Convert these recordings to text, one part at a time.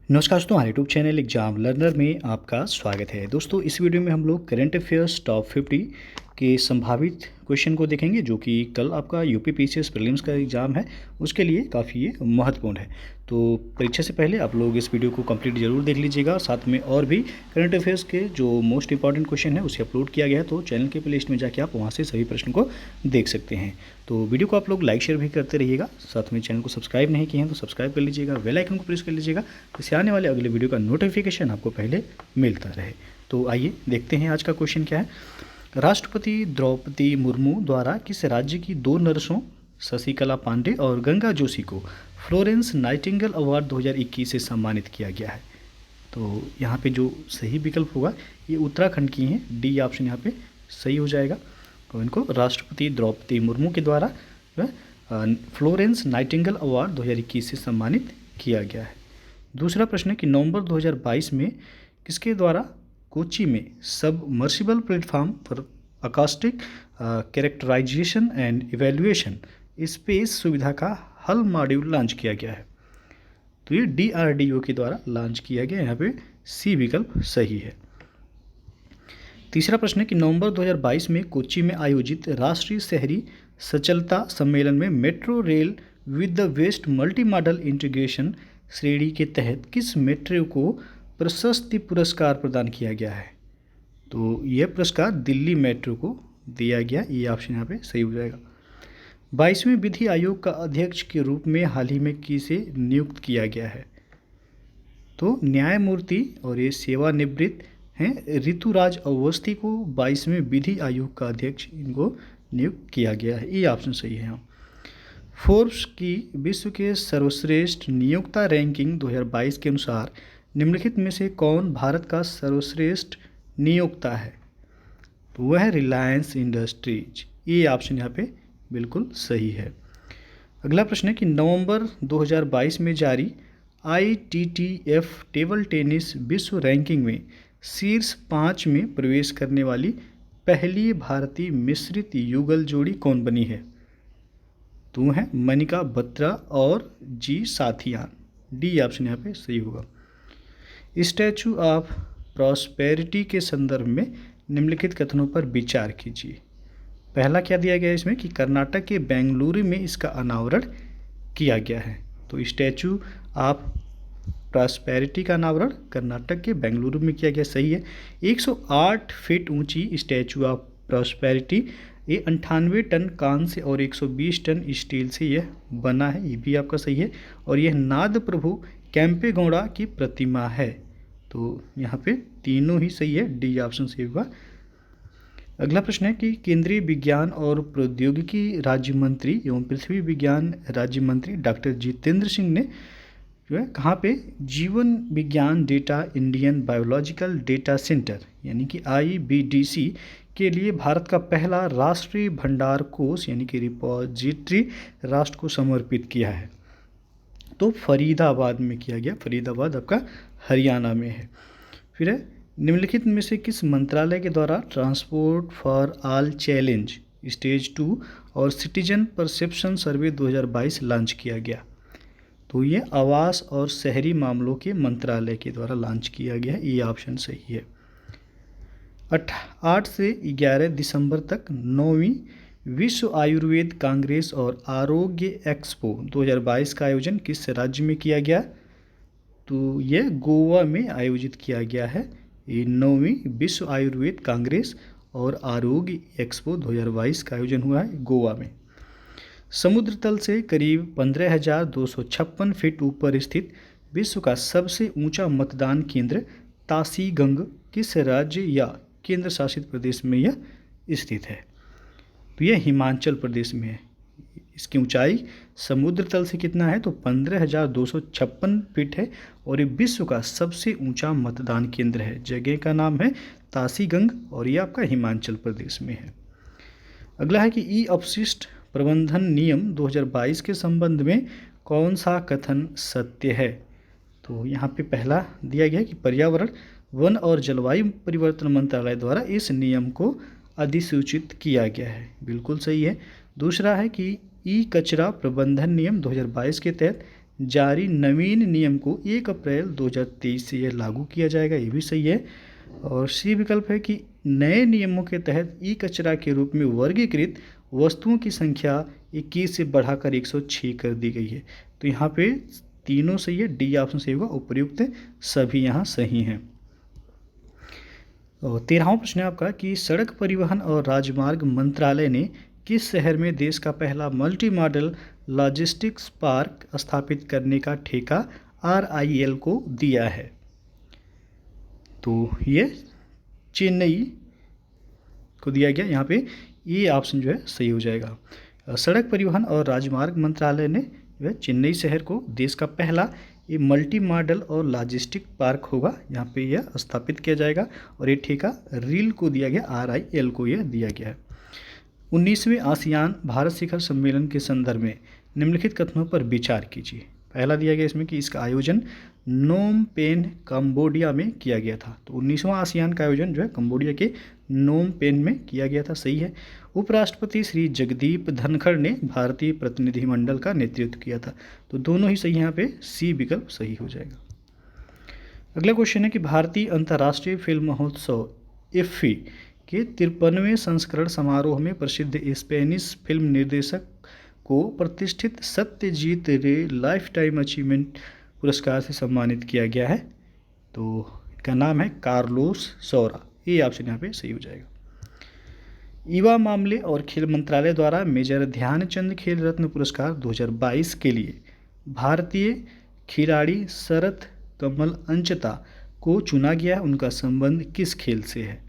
नमस्कार दोस्तों, हमारे यूट्यूब चैनल एग्जाम लर्नर में आपका स्वागत है। दोस्तों, इस वीडियो में हम लोग करंट अफेयर्स टॉप 50 के संभावित क्वेश्चन को देखेंगे, जो कि कल आपका यूपी पीसीएस प्रीलिम्स का एग्ज़ाम है, उसके लिए काफ़ी ये महत्वपूर्ण है। तो परीक्षा से पहले आप लोग इस वीडियो को कंप्लीट जरूर देख लीजिएगा। साथ में और भी करंट अफेयर्स के जो मोस्ट इंपॉर्टेंट क्वेश्चन है उसे अपलोड किया गया है, तो चैनल के प्लेलिस्ट में जाके आप वहाँ से सभी प्रश्न को देख सकते हैं। तो वीडियो को आप लोग लाइक शेयर भी करते रहिएगा। साथ में चैनल को सब्सक्राइब नहीं किए हैं तो सब्सक्राइब कर लीजिएगा, बेल आइकन को प्रेस कर लीजिएगा, इससे आने वाले अगले वीडियो का नोटिफिकेशन आपको पहले मिलता रहे। तो आइए देखते हैं आज का क्वेश्चन क्या है। राष्ट्रपति द्रौपदी मुर्मू द्वारा किस राज्य की दो नर्सों शशिकला पांडे और गंगा जोशी को फ्लोरेंस नाइटिंगेल अवार्ड 2021 से सम्मानित किया गया है? तो यहाँ पे जो सही विकल्प होगा ये उत्तराखंड की हैं, डी ऑप्शन यहाँ पे सही हो जाएगा। और इनको राष्ट्रपति द्रौपदी मुर्मू के द्वारा फ्लोरेंस नाइटिंगेल अवार्ड 2021 से सम्मानित किया गया है। दूसरा प्रश्न है कि नवंबर 2022 में किसके द्वारा कोच्चि में सबमर्सिबल प्लेटफॉर्म पर acoustic characterization and evaluation space सुविधा का हल मॉड्यूल लॉन्च किया गया है? तो ये DRDO के द्वारा लॉन्च किया गया, यहाँ पे सी विकल्प सही है। तीसरा प्रश्न है कि नवंबर 2022 में कोच्चि में आयोजित राष्ट्रीय शहरी सचलता सम्मेलन में metro rail with the west multi modal integration श्रेणी के तहत किस मेट्रो को प्रशस्ति पुरस्कार प्रदान किया गया है? तो यह पुरस्कार दिल्ली मेट्रो को दिया गया, ये ऑप्शन यहाँ पे सही हो जाएगा। 22वें विधि आयोग का अध्यक्ष के रूप में हाल ही में किसे नियुक्त किया गया है? तो न्यायमूर्ति और ये सेवानिवृत्त हैं ऋतुराज अवस्थी को 22वें विधि आयोग का अध्यक्ष इनको नियुक्त किया गया है, ये ऑप्शन सही है। फोर्ब्स की विश्व के सर्वश्रेष्ठ नियोक्ता रैंकिंग 2022 के अनुसार निम्नलिखित में से कौन भारत का सर्वश्रेष्ठ नियोक्ता है? तो वह है रिलायंस इंडस्ट्रीज, ये ऑप्शन यहाँ पे बिल्कुल सही है। अगला प्रश्न है कि नवंबर 2022 में जारी ITTF टेबल टेनिस विश्व रैंकिंग में शीर्ष 5 में प्रवेश करने वाली पहली भारतीय मिश्रित युगल जोड़ी कौन बनी है? तो है मनिका बत्रा और जी साथियान, डी ऑप्शन यहाँ पे सही होगा। स्टैचू ऑफ प्रॉस्पेरिटी के संदर्भ में निम्नलिखित कथनों पर विचार कीजिए। पहला क्या दिया गया है इसमें कि कर्नाटक के बेंगलुरु में इसका अनावरण किया गया है। तो स्टैचू ऑफ प्रॉस्पेरिटी का अनावरण कर्नाटक के बेंगलुरु में किया गया, सही है। 108 फीट ऊंची स्टैचू ऑफ प्रॉस्पेरिटी, ये 98 टन कांस्य और 120 टन स्टील से यह बना है, ये भी आपका सही है। और यह नाद प्रभु कैंपेगौड़ा की प्रतिमा है। तो यहाँ पे तीनों ही सही है, डी ऑप्शन सही होगा। अगला प्रश्न है कि केंद्रीय विज्ञान और प्रौद्योगिकी राज्य मंत्री एवं पृथ्वी विज्ञान राज्य मंत्री डॉक्टर जितेंद्र सिंह ने जो है कहाँ पे जीवन विज्ञान data Indian biological data centre यानी कि IBDC के लिए भारत का पहला राष्ट्रीय भंडार कोष यानी कि रिपोजिटरी राष्ट्र को समर्पित किया है? तो फरीदाबाद में किया गया, फरीदाबाद आपका हरियाणा में है। फिर है निम्नलिखित में से किस मंत्रालय के द्वारा transport for all challenge stage 2 और सिटीजन परसेप्शन सर्वे 2022 लॉन्च किया गया? तो ये आवास और शहरी मामलों के मंत्रालय के द्वारा लॉन्च किया गया, ये ऑप्शन सही है। 8 से 11 दिसंबर तक 9वीं विश्व आयुर्वेद कांग्रेस और आरोग्य एक्सपो 2022 का आयोजन किस राज्य में किया गया? तो यह गोवा में आयोजित किया गया है। ये 9वीं विश्व आयुर्वेद कांग्रेस और आरोग्य एक्सपो 2022 का आयोजन हुआ है गोवा में। समुद्र तल से करीब 15,256 फीट ऊपर स्थित विश्व का सबसे ऊंचा मतदान केंद्र तासीगंग किस राज्य या केंद्र शासित प्रदेश में यह स्थित है? तो यह हिमाचल प्रदेश में है। इसकी ऊंचाई समुद्र तल से कितना है? तो 15,256 फीट है और ये विश्व का सबसे ऊंचा मतदान केंद्र है। जगह का नाम है तासीगंग और ये आपका हिमाचल प्रदेश में है। अगला है कि ई अपशिष्ट प्रबंधन नियम 2022 के संबंध में कौन सा कथन सत्य है? तो यहाँ पे पहला दिया गया है कि पर्यावरण वन और जलवायु परिवर्तन मंत्रालय द्वारा इस नियम को अधिसूचित किया गया है, बिल्कुल सही है। दूसरा है कि ई कचरा प्रबंधन नियम 2022 के तहत जारी नवीन नियम को 1 अप्रैल 2023 से यह लागू किया जाएगा, ये भी सही है। और सी विकल्प है कि नए नियमों के तहत ई कचरा के रूप में वर्गीकृत वस्तुओं की संख्या 21 से बढ़ाकर 106 कर दी गई है। तो यहाँ पे तीनों सही है, डी ऑप्शन सही होगा, उपर्युक्त सभी यहाँ सही हैं। और 13वां प्रश्न है आपका कि सड़क परिवहन और राजमार्ग मंत्रालय ने किस शहर में देश का पहला मल्टी मॉडल लॉजिस्टिक्स पार्क स्थापित करने का ठेका RIL को दिया है? तो ये चेन्नई को दिया गया, यहाँ पे ये ऑप्शन जो है सही हो जाएगा। सड़क परिवहन और राजमार्ग मंत्रालय ने जो है चेन्नई शहर को देश का पहला ये मल्टी मॉडल और लॉजिस्टिक पार्क होगा, यहाँ पे यह स्थापित किया जाएगा और ये ठेका रील को दिया गया, RIL को यह दिया गया है। 19वें आसियान भारत शिखर सम्मेलन के संदर्भ में निम्नलिखित कथनों पर विचार कीजिए। पहला दिया गया इसमें कि इसका आयोजन नोम पेन कंबोडिया में किया गया था। तो 19वां आसियान का आयोजन जो है कंबोडिया के नोम पेन में किया गया था, सही है। उपराष्ट्रपति श्री जगदीप धनखड़ ने भारतीय प्रतिनिधिमंडल का नेतृत्व किया था। तो दोनों ही सही, यहाँ पे सी विकल्प सही हो जाएगा। अगला क्वेश्चन है कि भारतीय अंतर्राष्ट्रीय फिल्म महोत्सव IFFI के 53वें संस्करण समारोह में प्रसिद्ध स्पेनिश फिल्म निर्देशक को प्रतिष्ठित सत्यजीत रे लाइफ टाइम अचीवमेंट पुरस्कार से सम्मानित किया गया है। तो इनका नाम है कार्लोस सौरा, ये ऑप्शन यहाँ पे सही हो जाएगा। युवा मामले और खेल मंत्रालय द्वारा मेजर ध्यानचंद खेल रत्न पुरस्कार 2022 के लिए भारतीय खिलाड़ी शरत कमल अंचता को चुना गया, उनका संबंध किस खेल से है?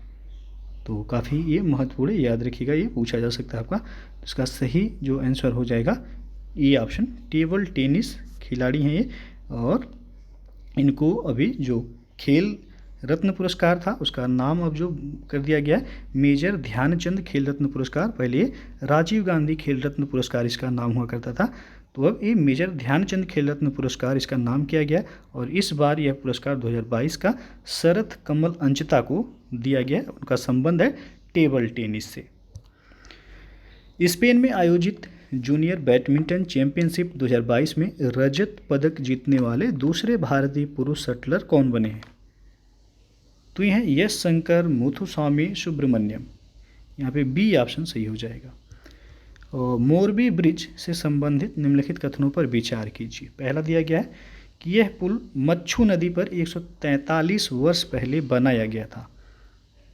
तो काफ़ी ये महत्वपूर्ण है, याद रखिएगा, ये पूछा जा सकता है आपका। इसका सही जो आंसर हो जाएगा ये ऑप्शन, टेबल टेनिस खिलाड़ी हैं ये, और इनको अभी जो खेल रत्न पुरस्कार था उसका नाम अब जो कर दिया गया है मेजर ध्यानचंद खेल रत्न पुरस्कार। पहले राजीव गांधी खेल रत्न पुरस्कार इसका नाम हुआ करता था, तो अब ये मेजर ध्यानचंद खेल रत्न पुरस्कार इसका नाम किया गया और इस बार यह पुरस्कार 2022 का शरत कमल अंचता को दिया गया। उनका संबंध है टेबल टेनिस से। स्पेन में आयोजित जूनियर बैडमिंटन चैंपियनशिप 2022 में रजत पदक जीतने वाले दूसरे भारतीय पुरुष शटलर कौन बने हैं? तो ये हैं यश शंकर मुथुस्वामी सुब्रमण्यम, यहाँ पे बी ऑप्शन सही हो जाएगा। और मोरबी ब्रिज से संबंधित निम्नलिखित कथनों पर विचार कीजिए। पहला दिया गया है कि यह पुल मच्छू नदी पर 143 वर्ष पहले बनाया गया था।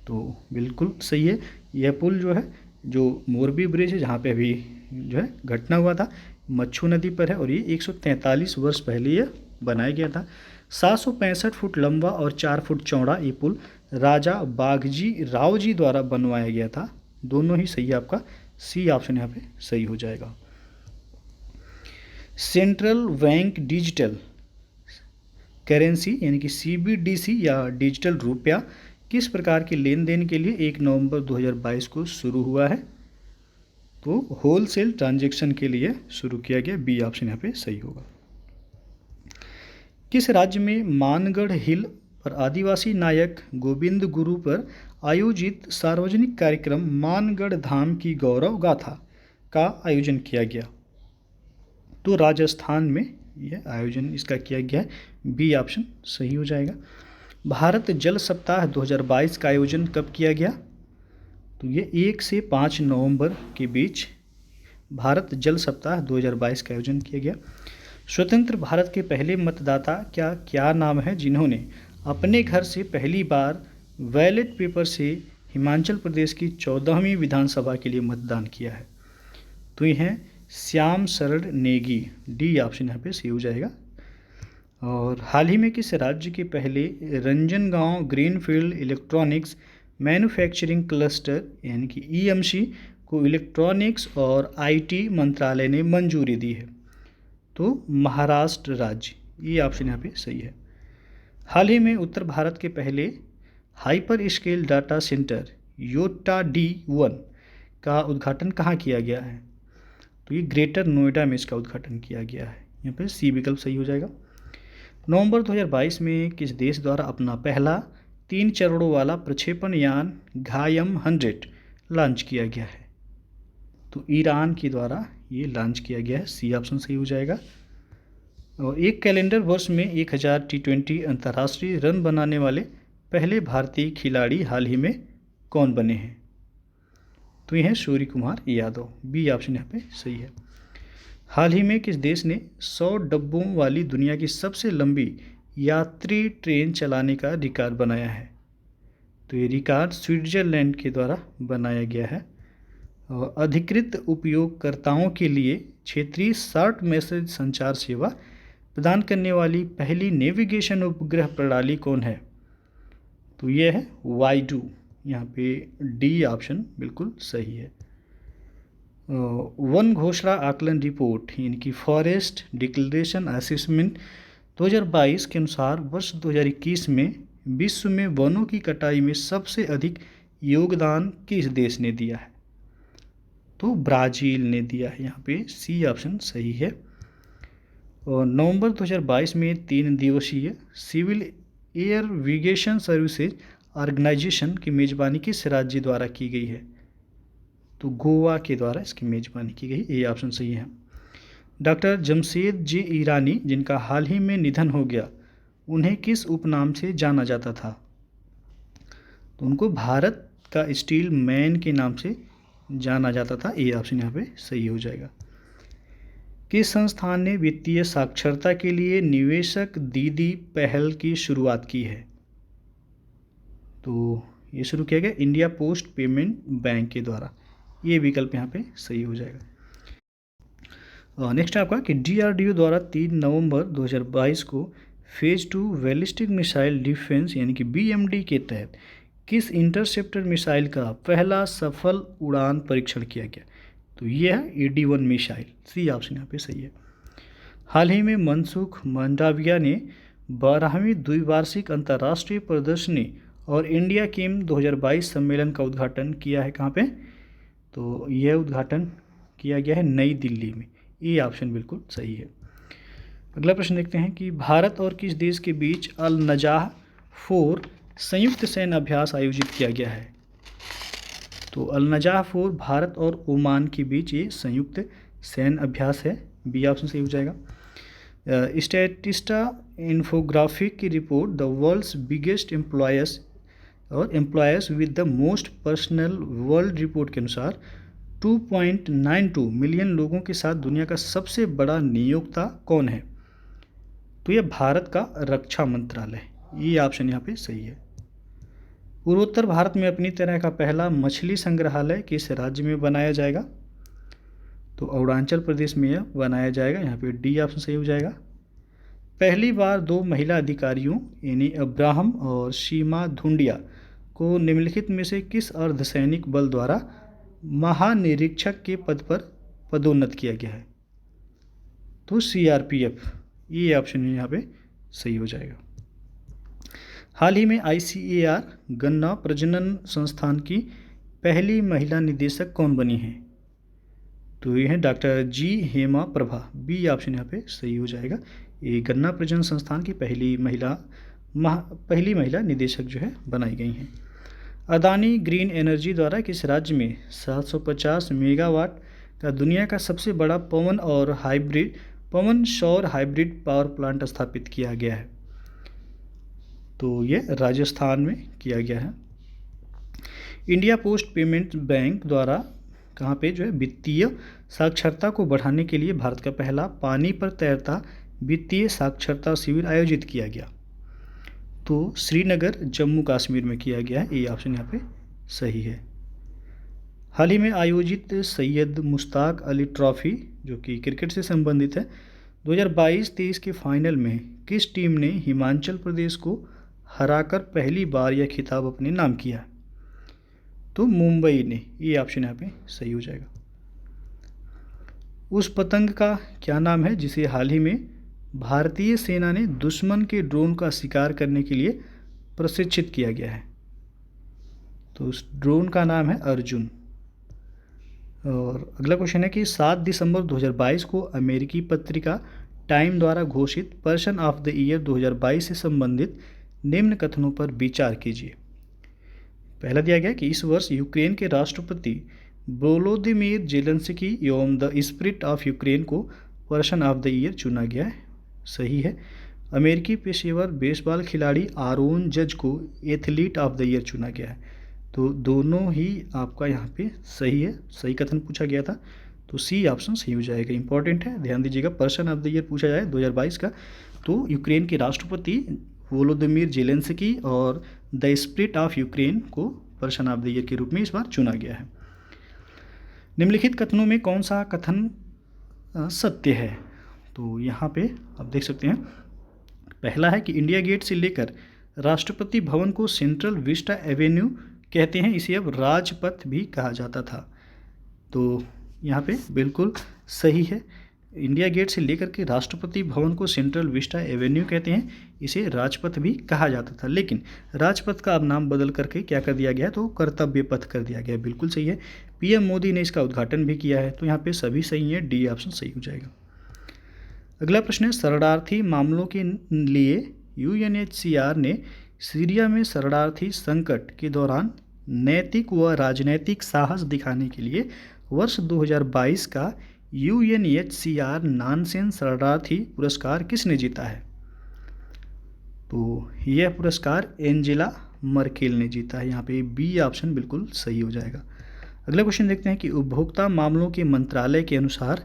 तो बिल्कुल सही है, यह पुल जो है जो मोरबी ब्रिज है जहाँ पे अभी जो है घटना हुआ था मच्छू नदी पर है और ये 143 वर्ष पहले यह बनाया गया था। 765 फुट लंबा और 4 फुट चौड़ा ये पुल राजा बाघजी राव जी द्वारा बनवाया गया था। दोनों ही सही है, आपका सी ऑप्शन यहाँ पे सही हो जाएगा। सेंट्रल बैंक डिजिटल करेंसी यानी कि CBDC या डिजिटल रुपया किस प्रकार के लेन देन के लिए 1 नवंबर 2022 को शुरू हुआ है? तो होलसेल ट्रांजैक्शन के लिए शुरू किया गया, बी ऑप्शन यहाँ पे सही होगा। किस राज्य में मानगढ़ हिल पर आदिवासी नायक गोविंद गुरु पर आयोजित सार्वजनिक कार्यक्रम मानगढ़ धाम की गौरव गाथा का आयोजन किया गया? तो राजस्थान में यह आयोजन इसका किया गया है, बी ऑप्शन सही हो जाएगा। भारत जल सप्ताह 2022 का आयोजन कब किया गया? तो ये 1 से 5 नवंबर के बीच भारत जल सप्ताह 2022 का आयोजन किया गया। स्वतंत्र भारत के पहले मतदाता क्या नाम है जिन्होंने अपने घर से पहली बार बैलेट पेपर से हिमाचल प्रदेश की 14वीं विधानसभा के लिए मतदान किया है? तो ये हैं श्याम शरण नेगी, डी ऑप्शन यहाँ पे सही हो जाएगा। और हाल ही में किस राज्य के पहले Ranjangaon greenfield electronics manufacturing cluster यानी कि EMC को इलेक्ट्रॉनिक्स और IT मंत्रालय ने मंजूरी दी है? तो महाराष्ट्र राज्य, ये ऑप्शन यहाँ पे सही है। हाल ही में उत्तर भारत के पहले hyper scale data centre Yotta D1 का उद्घाटन कहाँ किया गया है? तो ये ग्रेटर नोएडा में इसका उद्घाटन किया गया है, यहाँ पे सी विकल्प सही हो जाएगा। नवंबर 2022 में किस देश द्वारा अपना पहला 3 चरणों वाला प्रक्षेपण यान घायम 100 लॉन्च किया गया है? तो ईरान के द्वारा ये लॉन्च किया गया है, सी ऑप्शन सही हो जाएगा। और एक कैलेंडर वर्ष में 1000 T20 अंतर्राष्ट्रीय रन बनाने वाले पहले भारतीय खिलाड़ी हाल ही में कौन बने हैं? तो ये हैं सूर्य कुमार यादव। बी ऑप्शन यहाँ पे सही है। हाल ही में किस देश ने 100 डब्बों वाली दुनिया की सबसे लंबी यात्री ट्रेन चलाने का रिकॉर्ड बनाया है? तो ये रिकॉर्ड स्विट्जरलैंड के द्वारा बनाया गया है। और अधिकृत उपयोगकर्ताओं के लिए क्षेत्रीय शॉर्ट मैसेज संचार सेवा प्रदान करने वाली पहली नेविगेशन उपग्रह प्रणाली कौन है? तो यह है वाईडू। यहाँ पे डी ऑप्शन बिल्कुल सही है। वन घोषणा आकलन रिपोर्ट यानी कि फॉरेस्ट डिक्लेरेशन असेसमेंट 2022 के अनुसार वर्ष 2021 में विश्व में वनों की कटाई में सबसे अधिक योगदान किस देश ने दिया है? तो ब्राज़ील ने दिया है। यहाँ पे सी ऑप्शन सही है। और नवंबर 2022 में 3 दिवसीय सिविल एयरविगेशन सर्विसेज ऑर्गेनाइजेशन की मेज़बानी किस राज्य द्वारा की गई है? तो गोवा के द्वारा इसकी मेज़बानी की गई। ये ऑप्शन सही है। डॉक्टर जमशेद जे ईरानी जिनका हाल ही में निधन हो गया, उन्हें किस उपनाम से जाना जाता था? तो उनको भारत का स्टील मैन के नाम से जाना जाता था। ये ऑप्शन यहाँ पे सही हो जाएगा। किस संस्थान ने वित्तीय साक्षरता के लिए निवेशक दीदी पहल की शुरुआत की है? तो ये शुरू किया गया इंडिया पोस्ट पेमेंट बैंक के द्वारा। ये विकल्प यहाँ पे सही हो जाएगा। नेक्स्ट आपका कि DRDO द्वारा 3 नवंबर 2022 को फेज़ 2 बैलिस्टिक मिसाइल डिफेंस यानी कि BMD के तहत किस इंटरसेप्टर मिसाइल का पहला सफल उड़ान परीक्षण किया गया? तो यह है AD-1 मिसाइल। सी ऑप्शन यहाँ पे सही है। हाल ही में मनसुख मंडाविया ने 12वीं द्विवार्षिक अंतर्राष्ट्रीय प्रदर्शनी और इंडिया केम 2022 सम्मेलन का उद्घाटन किया है कहाँ पे? तो यह उद्घाटन किया गया है नई दिल्ली में। ये ऑप्शन बिल्कुल सही है। अगला प्रश्न देखते हैं कि भारत और किस देश के बीच अल नजाह 4 संयुक्त सैन्य अभ्यास आयोजित किया गया है? तो अल नजाह 4 भारत और ओमान के बीच ये संयुक्त सैन्य अभ्यास है। बी ऑप्शन सही हो जाएगा। स्टैटिस्टा इन्फोग्राफिक की report the world's biggest employers with the most personal world report के अनुसार 2.92 मिलियन लोगों के साथ दुनिया का सबसे बड़ा नियोक्ता कौन है? तो यह भारत का रक्षा मंत्रालय। ये ऑप्शन यहाँ पे सही है। पूर्वोत्तर भारत में अपनी तरह का पहला मछली संग्रहालय किस राज्य में बनाया जाएगा? तो अरुणाचल प्रदेश में यह बनाया जाएगा। यहाँ पे डी ऑप्शन सही हो जाएगा। पहली बार 2 महिला अधिकारियों यानी अब्राहम और सीमा धुंडिया को निम्नलिखित में से किस अर्धसैनिक बल द्वारा महानिरीक्षक के पद पर पदोन्नत किया गया है? तो CRPF। ये ऑप्शन यहाँ पे सही हो जाएगा। हाल ही में ICAR गन्ना प्रजनन संस्थान की पहली महिला निदेशक कौन बनी है? तो ये है doctor G Hema Prabha. B option यहाँ पे सही हो जाएगा। ये गन्ना प्रजनन संस्थान की पहली महिला निदेशक जो है बनाई गई हैं। अदानी ग्रीन एनर्जी द्वारा किस राज्य में 750 मेगावाट का दुनिया का सबसे बड़ा पवन सौर हाइब्रिड पावर प्लांट स्थापित किया गया है? तो ये राजस्थान में किया गया है। इंडिया पोस्ट पेमेंट बैंक द्वारा कहाँ पे जो है वित्तीय साक्षरता को बढ़ाने के लिए भारत का पहला पानी पर तैरता वित्तीय साक्षरता शिविर आयोजित किया गया? तो श्रीनगर जम्मू कश्मीर में किया गया है। ये ऑप्शन यहाँ पे सही है। हाल ही में आयोजित सैयद मुश्ताक अली ट्रॉफी जो कि क्रिकेट से संबंधित है 2022-23 के फाइनल में किस टीम ने हिमाचल प्रदेश को हराकर पहली बार यह खिताब अपने नाम किया? तो मुंबई ने। ये ऑप्शन यहाँ पे सही हो जाएगा। उस पतंग का क्या नाम है जिसे हाल ही में भारतीय सेना ने दुश्मन के ड्रोन का शिकार करने के लिए प्रशिक्षित किया गया है? तो उस ड्रोन का नाम है अर्जुन। और अगला क्वेश्चन है कि 7 दिसंबर 2022 को अमेरिकी पत्रिका टाइम द्वारा घोषित पर्सन ऑफ द ईयर 2022 से संबंधित निम्न कथनों पर विचार कीजिए। पहला दिया गया कि इस वर्ष यूक्रेन के राष्ट्रपति वोलोदिमीर जेलेंस्की एवं द स्पिरिट ऑफ यूक्रेन को पर्सन ऑफ द ईयर चुना गया है। सही है। अमेरिकी पेशेवर बेसबॉल खिलाड़ी आरोन जज को एथलीट ऑफ द ईयर चुना गया है। तो दोनों ही आपका यहाँ पे सही है, सही कथन पूछा गया था, तो सी ऑप्शन सही हो जाएगा। इंपॉर्टेंट है, ध्यान दीजिएगा। पर्सन ऑफ द ईयर पूछा जाए 2022 का, तो यूक्रेन के राष्ट्रपति वोलोदिमीर जेलेंस्की और द स्पिरिट ऑफ यूक्रेन को पर्सन ऑफ द ईयर के रूप में इस बार चुना गया है। निम्नलिखित कथनों में कौन सा कथन सत्य है? तो यहाँ पे आप देख सकते हैं, पहला है कि इंडिया गेट से लेकर राष्ट्रपति भवन को सेंट्रल विस्टा एवेन्यू कहते हैं, इसे अब राजपथ भी कहा जाता था। तो यहाँ पे बिल्कुल सही है, इंडिया गेट से लेकर के राष्ट्रपति भवन को सेंट्रल विस्टा एवेन्यू कहते हैं, इसे राजपथ भी कहा जाता था। लेकिन राजपथ का अब नाम बदल करके क्या कर दिया गया, तो कर्तव्य पथ कर दिया गया। बिल्कुल सही है, पीएम मोदी ने इसका उद्घाटन भी किया है। तो यहाँ पे सभी सही है, डी ऑप्शन सही हो जाएगा। अगला प्रश्न है, शरणार्थी मामलों के लिए यूएनएचसीआर ने सीरिया में शरणार्थी संकट के दौरान नैतिक व राजनैतिक साहस दिखाने के लिए वर्ष 2022 का यूएनएचसीआर नानसेन शरणार्थी पुरस्कार किसने जीता है? तो यह पुरस्कार एंजेला मर्केल ने जीता है। यहाँ पे बी ऑप्शन बिल्कुल सही हो जाएगा। अगला क्वेश्चन देखते हैं कि उपभोक्ता मामलों के मंत्रालय के अनुसार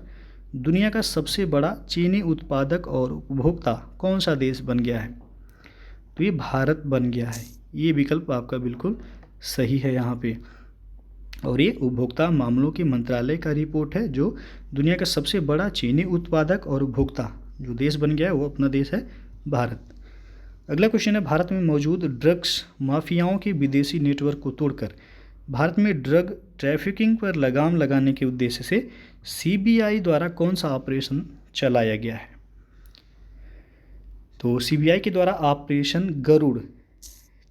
दुनिया का सबसे बड़ा चीनी उत्पादक और उपभोक्ता कौन सा देश बन गया है? तो ये भारत बन गया है। ये विकल्प आपका बिल्कुल सही है यहाँ पे, और ये उपभोक्ता मामलों के मंत्रालय का रिपोर्ट है, जो दुनिया का सबसे बड़ा चीनी उत्पादक और उपभोक्ता जो देश बन गया है वो अपना देश है भारत। अगला क्वेश्चन है, भारत में मौजूद ड्रग्स माफियाओं के विदेशी नेटवर्क को तोड़कर भारत में ड्रग ट्रैफिकिंग पर लगाम लगाने के उद्देश्य से सीबीआई द्वारा कौन सा ऑपरेशन चलाया गया है? तो सीबीआई के द्वारा ऑपरेशन गरुड़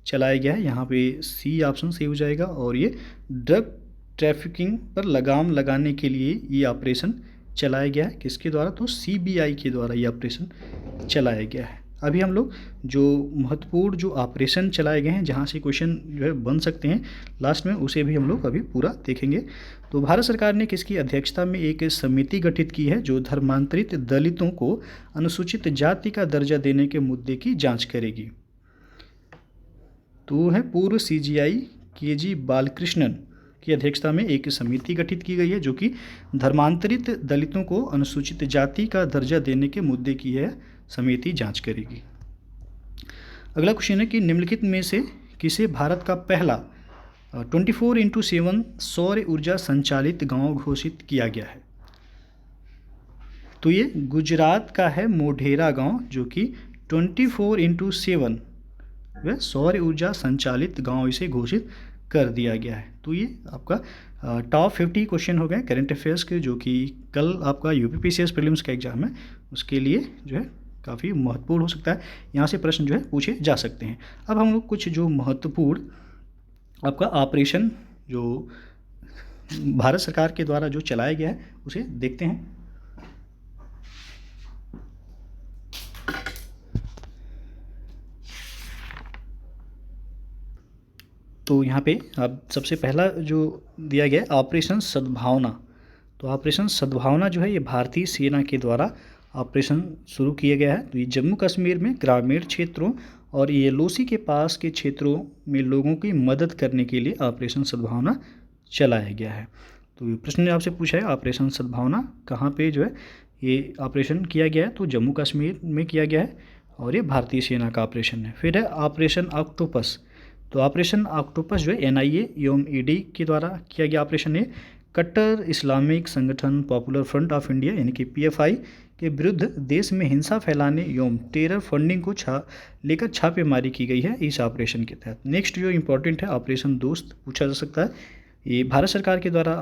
चलाया गया है। यहाँ पे सी ऑप्शन सही हो जाएगा, और ये ड्रग ट्रैफिकिंग पर लगाम लगाने के लिए ये ऑपरेशन चलाया गया है। किसके द्वारा? तो सीबीआई के द्वारा ये ऑपरेशन चलाया गया है। अभी हम लोग जो महत्वपूर्ण जो ऑपरेशन चलाए गए हैं, जहाँ से क्वेश्चन जो है बन सकते हैं लास्ट में, उसे भी हम लोग अभी पूरा देखेंगे। तो भारत सरकार ने किसकी अध्यक्षता में एक समिति गठित की है जो धर्मांतरित दलितों को अनुसूचित जाति का दर्जा देने के मुद्दे की जांच करेगी? तो है पूर्व सीजीआई केजी बालकृष्णन की अध्यक्षता में एक समिति गठित की गई है जो कि धर्मांतरित दलितों को अनुसूचित जाति का दर्जा देने के मुद्दे की है समिति जांच करेगी। अगला क्वेश्चन है कि निम्नलिखित में से किसे भारत का पहला 24x7 सौर ऊर्जा संचालित गांव घोषित किया गया है? तो ये गुजरात का है मोढेरा गांव, जो कि 24x7 वह सौर ऊर्जा संचालित गांव इसे घोषित कर दिया गया है। तो ये आपका टॉप 50 क्वेश्चन हो गए करंट अफेयर्स के, जो कि कल आपका यूपीपीसीएस प्रीलिम्स का एग्जाम है उसके लिए जो है काफ़ी महत्वपूर्ण हो सकता है। यहाँ से प्रश्न जो है पूछे जा सकते हैं। अब हम लोग कुछ जो महत्वपूर्ण आपका ऑपरेशन जो भारत सरकार के द्वारा जो चलाया गया है उसे देखते हैं। तो यहाँ पे अब सबसे पहला जो दिया गया है ऑपरेशन सद्भावना। तो ऑपरेशन सद्भावना जो है ये भारतीय सेना के द्वारा ऑपरेशन शुरू किया गया है। तो ये जम्मू कश्मीर में ग्रामीण क्षेत्रों और एलओसी के पास के क्षेत्रों में लोगों की मदद करने के लिए ऑपरेशन सद्भावना चलाया गया है। तो प्रश्न ने आपसे पूछा है ऑपरेशन सद्भावना कहाँ पे जो है ये ऑपरेशन किया गया है? तो जम्मू कश्मीर में किया गया है और ये भारतीय सेना का ऑपरेशन है। फिर है ऑपरेशन ऑक्टोपस। तो ऑपरेशन ऑक्टोपस जो है एनआईए एवं ईडी के द्वारा किया गया ऑपरेशन है। कट्टर इस्लामिक संगठन पॉपुलर फ्रंट ऑफ इंडिया यानी कि पीएफआई के विरुद्ध देश में हिंसा फैलाने एवं टेरर फंडिंग को लेकर छापेमारी की गई है इस ऑपरेशन के तहत। नेक्स्ट जो इम्पोर्टेंट है ऑपरेशन दोस्त पूछा जा सकता है। ये भारत सरकार के द्वारा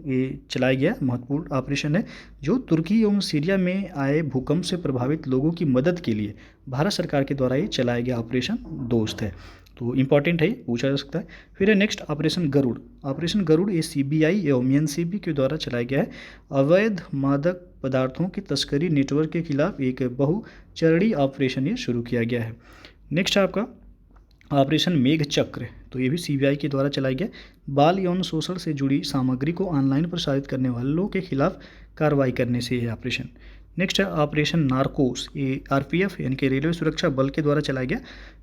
ये चलाया गया महत्वपूर्ण ऑपरेशन है जो तुर्की एवं सीरिया में आए भूकंप से प्रभावित लोगों की मदद के लिए भारत सरकार के द्वारा ये चलाया गया ऑपरेशन दोस्त है। तो इम्पॉर्टेंट है, पूछा जा सकता है। फिर है next operation Garud. Operation Garud ये सीबीआई एवं एनसीबी के द्वारा चलाया गया है। अवैध मादक पदार्थों की तस्करी नेटवर्क के खिलाफ एक बहुचरणीय ऑपरेशन ये शुरू किया गया है। नेक्स्ट है आपका ऑपरेशन मेघ चक्र। तो ये भी सीबीआई के द्वारा चलाया गया। बाल यौन शोषण से जुड़ी सामग्री को ऑनलाइन प्रसारित करने वालों के खिलाफ कार्रवाई करने से यह ऑपरेशन। नेक्स्ट है ऑपरेशन नार्कोस, ये आरपीएफ यानी कि रेलवे सुरक्षा बल के द्वारा चलाया गया।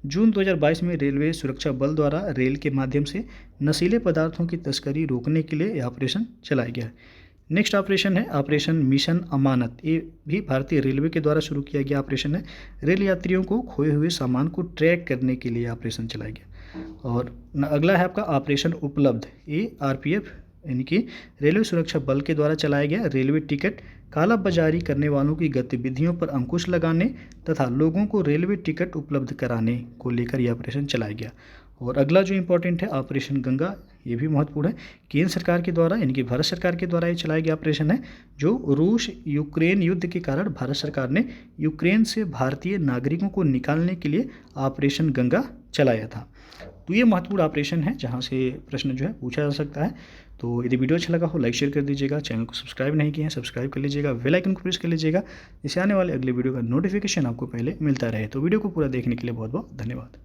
जून 2022 में रेलवे सुरक्षा बल द्वारा रेल के माध्यम से नशीले पदार्थों की तस्करी रोकने के लिए यह ऑपरेशन चलाया गया। नेक्स्ट ऑपरेशन है ऑपरेशन मिशन अमानत, ये भी भारतीय रेलवे के द्वारा शुरू किया गया ऑपरेशन है। रेल यात्रियों को खोए हुए सामान को ट्रैक करने के लिए ऑपरेशन चलाया गया। और अगला है आपका ऑपरेशन उपलब्ध, ये आरपीएफ यानी कि रेलवे सुरक्षा बल के द्वारा चलाया गया। रेलवे टिकट कालाबाजारी करने वालों की गतिविधियों पर अंकुश लगाने तथा लोगों को रेलवे टिकट उपलब्ध कराने को लेकर यह ऑपरेशन चलाया गया। और अगला जो इम्पोर्टेंट है ऑपरेशन गंगा, ये भी महत्वपूर्ण है। केंद्र सरकार के द्वारा यानी कि भारत सरकार के द्वारा ये चलाया गया ऑपरेशन है, जो रूस यूक्रेन युद्ध के कारण भारत सरकार ने यूक्रेन से भारतीय नागरिकों को निकालने के लिए ऑपरेशन गंगा चलाया था। तो ये महत्वपूर्ण ऑपरेशन है जहाँ से प्रश्न जो है पूछा जा सकता है। तो यदि वीडियो अच्छा लगा हो लाइक शेयर कर दीजिएगा, चैनल को सब्सक्राइब नहीं किए हैं सब्सक्राइब कर लीजिएगा, बेल आइकन को प्रेस कर लीजिएगा, जिससे आने वाले अगले वीडियो का नोटिफिकेशन आपको पहले मिलता रहे। तो वीडियो को पूरा देखने के लिए बहुत बहुत धन्यवाद।